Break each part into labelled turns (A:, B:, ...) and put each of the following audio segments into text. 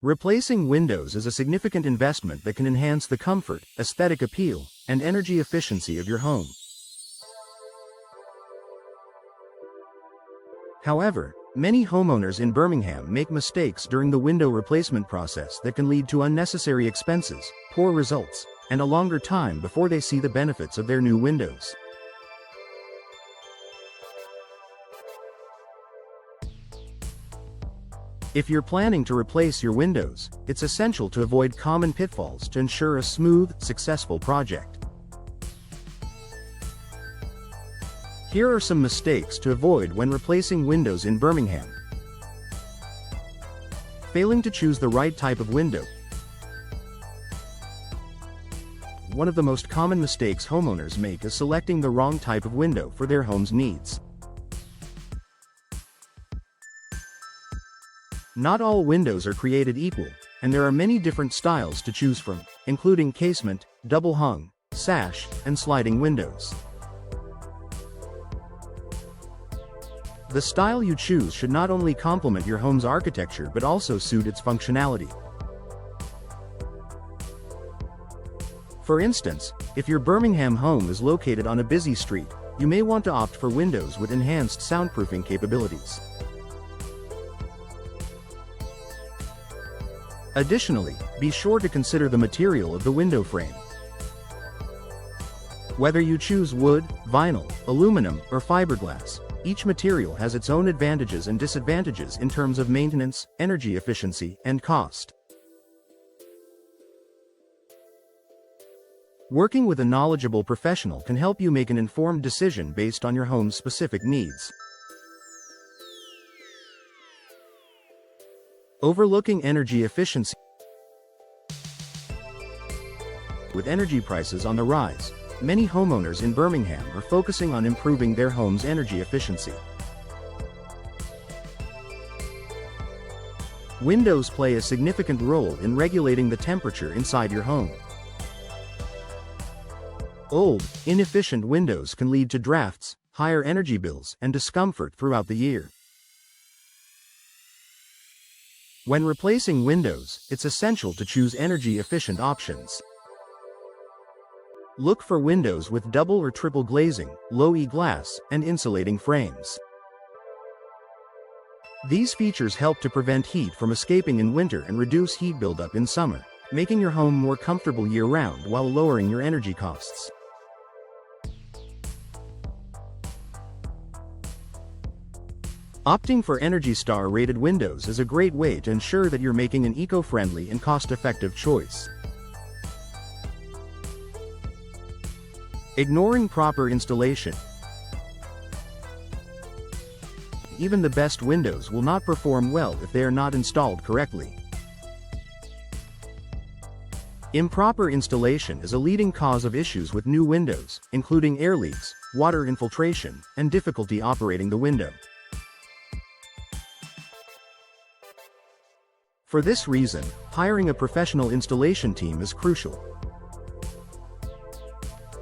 A: Replacing windows is a significant investment that can enhance the comfort, aesthetic appeal, and energy efficiency of your home. However, many homeowners in Birmingham make mistakes during the window replacement process that can lead to unnecessary expenses, poor results, and a longer time before they see the benefits of their new windows. If you're planning to replace your windows, it's essential to avoid common pitfalls to ensure a smooth, successful project. Here are some mistakes to avoid when replacing windows in Birmingham. Failing to choose the right type of window. One of the most common mistakes homeowners make is selecting the wrong type of window for their home's needs. Not all windows are created equal, and there are many different styles to choose from, including casement, double hung, sash, and sliding windows. The style you choose should not only complement your home's architecture but also suit its functionality. For instance, if your Birmingham home is located on a busy street, you may want to opt for windows with enhanced soundproofing capabilities. Additionally, be sure to consider the material of the window frame. Whether you choose wood, vinyl, aluminum, or fiberglass, each material has its own advantages and disadvantages in terms of maintenance, energy efficiency, and cost. Working with a knowledgeable professional can help you make an informed decision based on your home's specific needs. Overlooking energy efficiency. With energy prices on the rise, many homeowners in Birmingham are focusing on improving their home's energy efficiency. Windows play a significant role in regulating the temperature inside your home. Old, inefficient windows can lead to drafts, higher energy bills, and discomfort throughout the year. When replacing windows, it's essential to choose energy-efficient options. Look for windows with double or triple glazing, low E glass, and insulating frames. These features help to prevent heat from escaping in winter and reduce heat buildup in summer, making your home more comfortable year-round while lowering your energy costs. Opting for Energy Star rated windows is a great way to ensure that you're making an eco-friendly and cost-effective choice. Ignoring proper installation. Even the best windows will not perform well if they are not installed correctly. Improper installation is a leading cause of issues with new windows, including air leaks, water infiltration, and difficulty operating the window. For this reason, hiring a professional installation team is crucial.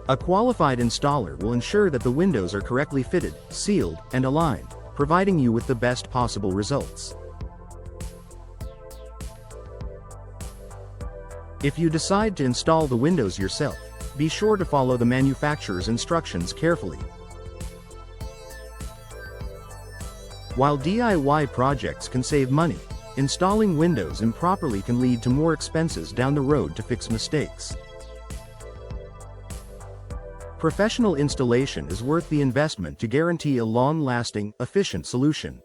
A: A qualified installer will ensure that the windows are correctly fitted, sealed, and aligned, providing you with the best possible results. If you decide to install the windows yourself, be sure to follow the manufacturer's instructions carefully. While DIY projects can save money, installing windows improperly can lead to more expenses down the road to fix mistakes. Professional installation is worth the investment to guarantee a long-lasting, efficient solution.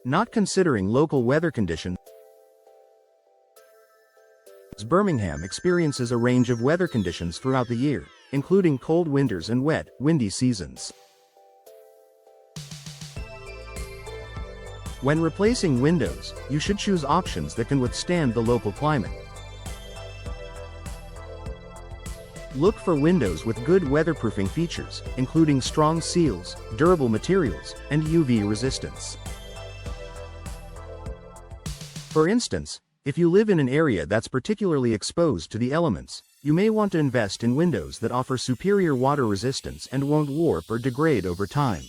A: Not considering local weather conditions. Birmingham experiences a range of weather conditions throughout the year, including cold winters and wet, windy seasons. When replacing windows, you should choose options that can withstand the local climate. Look for windows with good weatherproofing features, including strong seals, durable materials, and UV resistance. For instance, if you live in an area that's particularly exposed to the elements, you may want to invest in windows that offer superior water resistance and won't warp or degrade over time.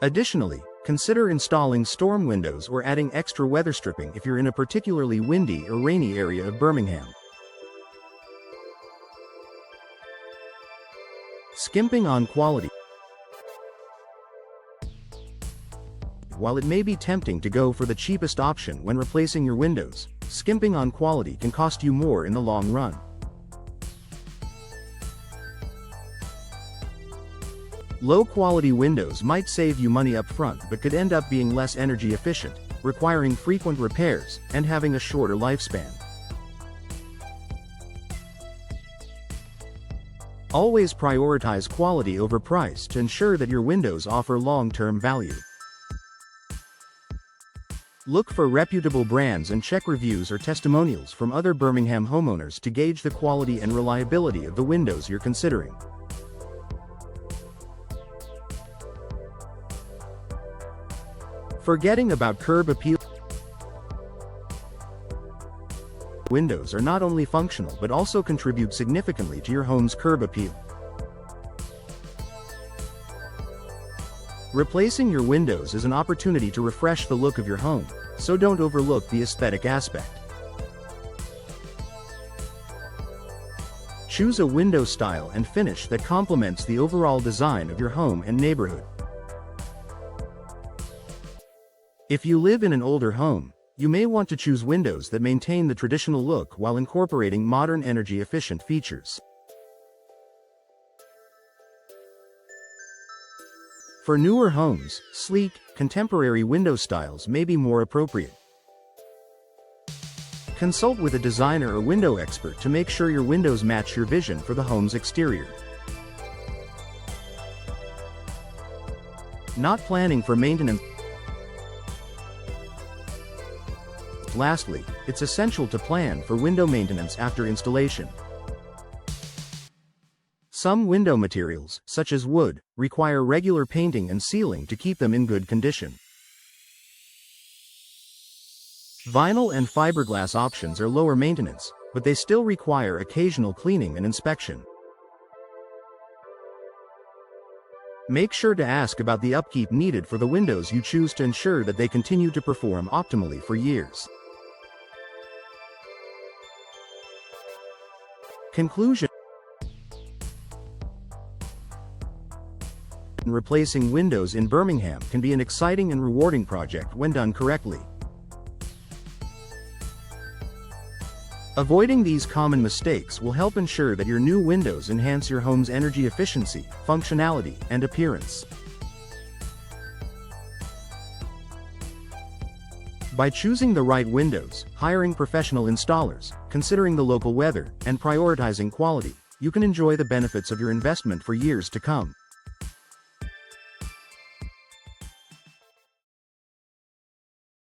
A: Additionally, consider installing storm windows or adding extra weather stripping if you're in a particularly windy or rainy area of Birmingham. Skimping on quality. While it may be tempting to go for the cheapest option when replacing your windows, skimping on quality can cost you more in the long run. Low-quality windows might save you money up front but could end up being less energy efficient, requiring frequent repairs, and having a shorter lifespan. Always prioritize quality over price to ensure that your windows offer long-term value. Look for reputable brands and check reviews or testimonials from other Birmingham homeowners to gauge the quality and reliability of the windows you're considering. Forgetting about curb appeal. Windows are not only functional but also contribute significantly to your home's curb appeal. Replacing your windows is an opportunity to refresh the look of your home, so don't overlook the aesthetic aspect. Choose a window style and finish that complements the overall design of your home and neighborhood. If you live in an older home, you may want to choose windows that maintain the traditional look while incorporating modern energy-efficient features. For newer homes, sleek, contemporary window styles may be more appropriate. Consult with a designer or window expert to make sure your windows match your vision for the home's exterior. Not planning for maintenance. Lastly, it's essential to plan for window maintenance after installation. Some window materials, such as wood, require regular painting and sealing to keep them in good condition. Vinyl and fiberglass options are lower maintenance, but they still require occasional cleaning and inspection. Make sure to ask about the upkeep needed for the windows you choose to ensure that they continue to perform optimally for years. Conclusion. Replacing windows in Birmingham can be an exciting and rewarding project when done correctly. Avoiding these common mistakes will help ensure that your new windows enhance your home's energy efficiency, functionality, and appearance. By choosing the right windows, hiring professional installers, considering the local weather, and prioritizing quality, you can enjoy the benefits of your investment for years to come.